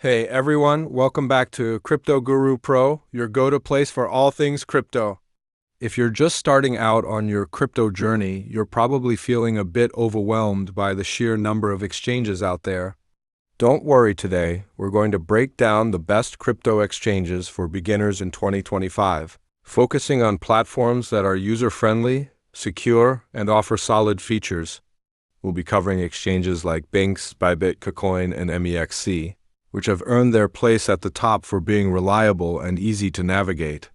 Hey everyone, welcome back to Crypto Guru Pro, your go-to place for all things crypto. If you're just starting out on your crypto journey, you're probably feeling a bit overwhelmed by the sheer number of exchanges out there. Don't worry today, we're going to break down the best crypto exchanges for beginners in 2025, focusing on platforms that are user-friendly, secure, and offer solid features. We'll be covering exchanges like Binks, Bybit, KuCoin, and MEXC, which have earned their place at the top for being reliable and easy to navigate.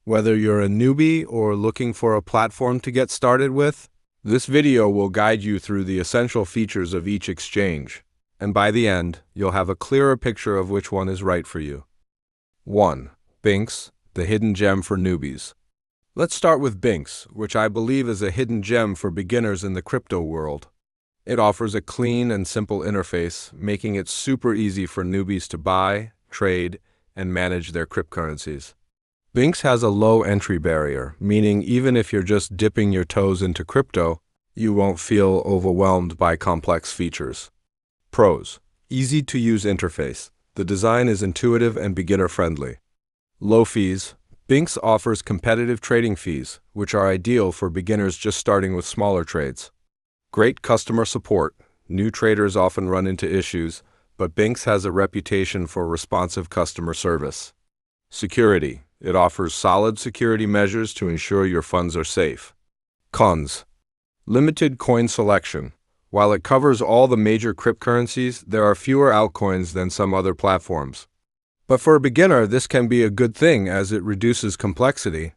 Whether you're a newbie or looking for a platform to get started with, this video will guide you through the essential features of each exchange, and by the end, you'll have a clearer picture of which one is right for you. 1. Binks, the hidden gem for newbies. Let's start with Binks, which I believe is a hidden gem for beginners in the crypto world. It offers a clean and simple interface, making it super easy for newbies to buy, trade, and manage their cryptocurrencies. Binks has a low entry barrier, meaning even if you're just dipping your toes into crypto, you won't feel overwhelmed by complex features. Pros: easy to use interface. The design is intuitive and beginner-friendly. Low fees. Binks offers competitive trading fees, which are ideal for beginners just starting with smaller trades. Great customer support. New traders often run into issues, but Binks has a reputation for responsive customer service. Security. It offers solid security measures to ensure your funds are safe. Cons: limited coin selection. While it covers all the major cryptocurrencies, there are fewer altcoins than some other platforms. But for a beginner, this can be a good thing as it reduces complexity.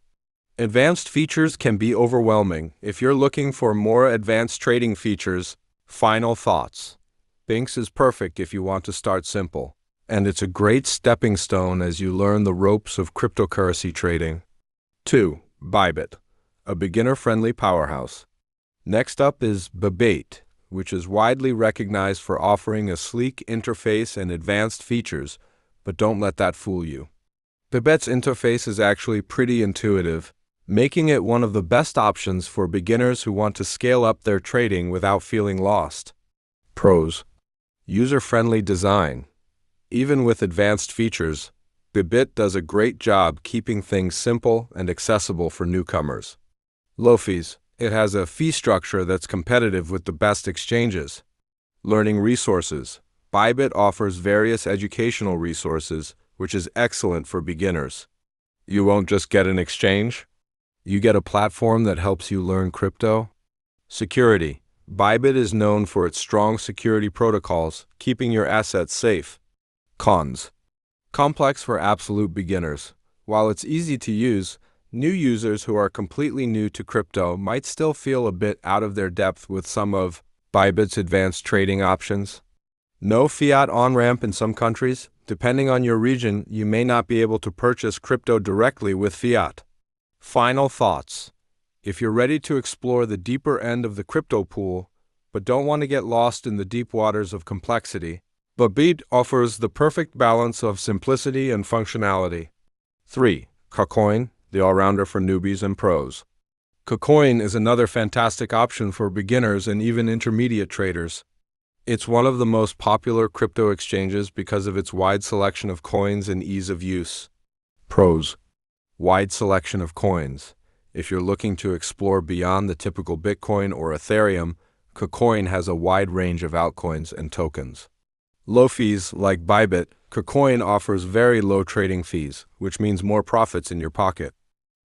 Advanced features can be overwhelming. If you're looking for more advanced trading features, final thoughts. Binks is perfect if you want to start simple, and it's a great stepping stone as you learn the ropes of cryptocurrency trading. 2. Bybit, a beginner-friendly powerhouse. Next up is Bybit, which is widely recognized for offering a sleek interface and advanced features, but don't let that fool you. Bybit's interface is actually pretty intuitive, making it one of the best options for beginners who want to scale up their trading without feeling lost. Pros: user-friendly design. Even with advanced features, Bybit does a great job keeping things simple and accessible for newcomers. Low fees. It has a fee structure that's competitive with the best exchanges. Learning resources. Bybit offers various educational resources, which is excellent for beginners. You won't just get an exchange, you get a platform that helps you learn crypto. Security. Bybit is known for its strong security protocols, keeping your assets safe. Cons: complex for absolute beginners. While it's easy to use, new users who are completely new to crypto might still feel a bit out of their depth with some of Bybit's advanced trading options. No fiat on-ramp in some countries. Depending on your region, you may not be able to purchase crypto directly with fiat. Final thoughts. If you're ready to explore the deeper end of the crypto pool, but don't want to get lost in the deep waters of complexity, Bybit offers the perfect balance of simplicity and functionality. 3. KuCoin, the all-rounder for newbies and pros. KuCoin is another fantastic option for beginners and even intermediate traders. It's one of the most popular crypto exchanges because of its wide selection of coins and ease of use. Pros: wide selection of coins. If you're looking to explore beyond the typical Bitcoin or Ethereum, KuCoin has a wide range of altcoins and tokens. Low fees. Like Bybit, KuCoin offers very low trading fees, which means more profits in your pocket.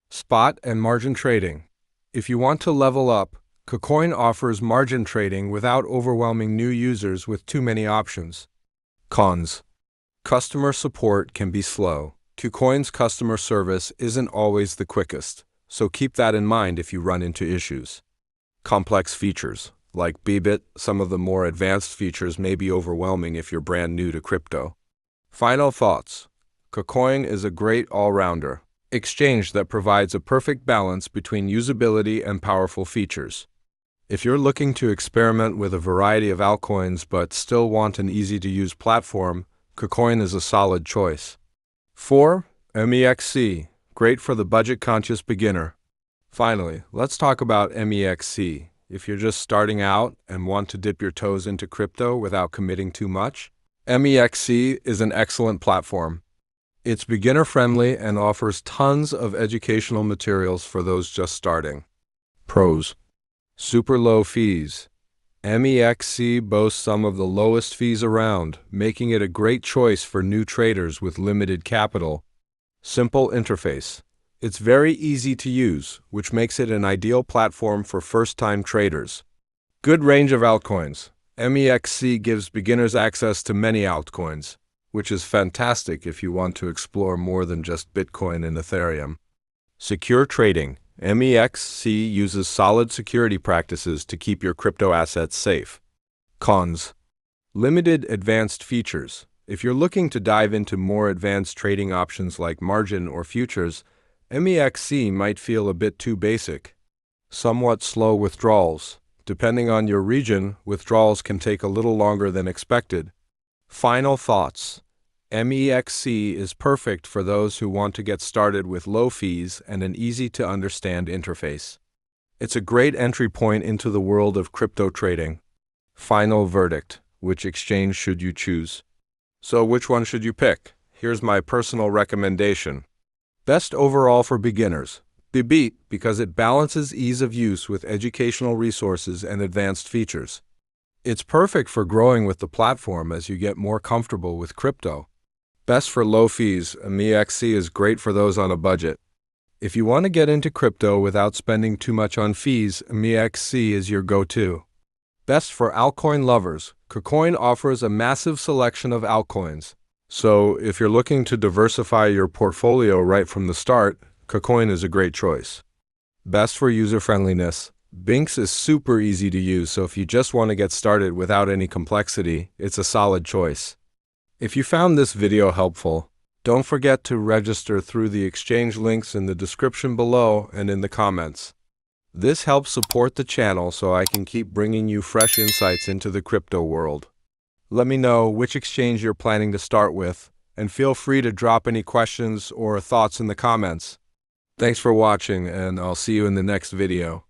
Spot and margin trading. If you want to level up, KuCoin offers margin trading without overwhelming new users with too many options. Cons: customer support can be slow. KuCoin's customer service isn't always the quickest, so keep that in mind if you run into issues. Complex features. Like Bybit, some of the more advanced features may be overwhelming if you're brand new to crypto. Final thoughts. KuCoin is a great all-rounder exchange that provides a perfect balance between usability and powerful features. If you're looking to experiment with a variety of altcoins but still want an easy-to-use platform, KuCoin is a solid choice. 4. MEXC, great for the budget-conscious beginner. Finally, let's talk about MEXC. If you're just starting out and want to dip your toes into crypto without committing too much, MEXC is an excellent platform. It's beginner-friendly and offers tons of educational materials for those just starting. Pros: super low fees. MEXC boasts some of the lowest fees around, making it a great choice for new traders with limited capital. Simple interface. It's very easy to use, which makes it an ideal platform for first-time traders. Good range of altcoins. MEXC gives beginners access to many altcoins, which is fantastic if you want to explore more than just Bitcoin and Ethereum. Secure trading. MEXC uses solid security practices to keep your crypto assets safe. Cons: limited advanced features. If you're looking to dive into more advanced trading options like margin or futures, MEXC might feel a bit too basic. Somewhat slow withdrawals. Depending on your region, withdrawals can take a little longer than expected. Final thoughts: MEXC is perfect for those who want to get started with low fees and an easy-to-understand interface. It's a great entry point into the world of crypto trading. Final verdict: which exchange should you choose? So which one should you pick? Here's my personal recommendation. Best overall for beginners: Bybit, because it balances ease of use with educational resources and advanced features. It's perfect for growing with the platform as you get more comfortable with crypto. Best for low fees, MEXC is great for those on a budget. If you want to get into crypto without spending too much on fees, MEXC is your go-to. Best for altcoin lovers, KuCoin offers a massive selection of altcoins. So if you're looking to diversify your portfolio right from the start, KuCoin is a great choice. Best for user-friendliness, Binks is super easy to use, so if you just want to get started without any complexity, it's a solid choice. If you found this video helpful, don't forget to register through the exchange links in the description below and in the comments. This helps support the channel so I can keep bringing you fresh insights into the crypto world. Let me know which exchange you're planning to start with, and feel free to drop any questions or thoughts in the comments. Thanks for watching, and I'll see you in the next video.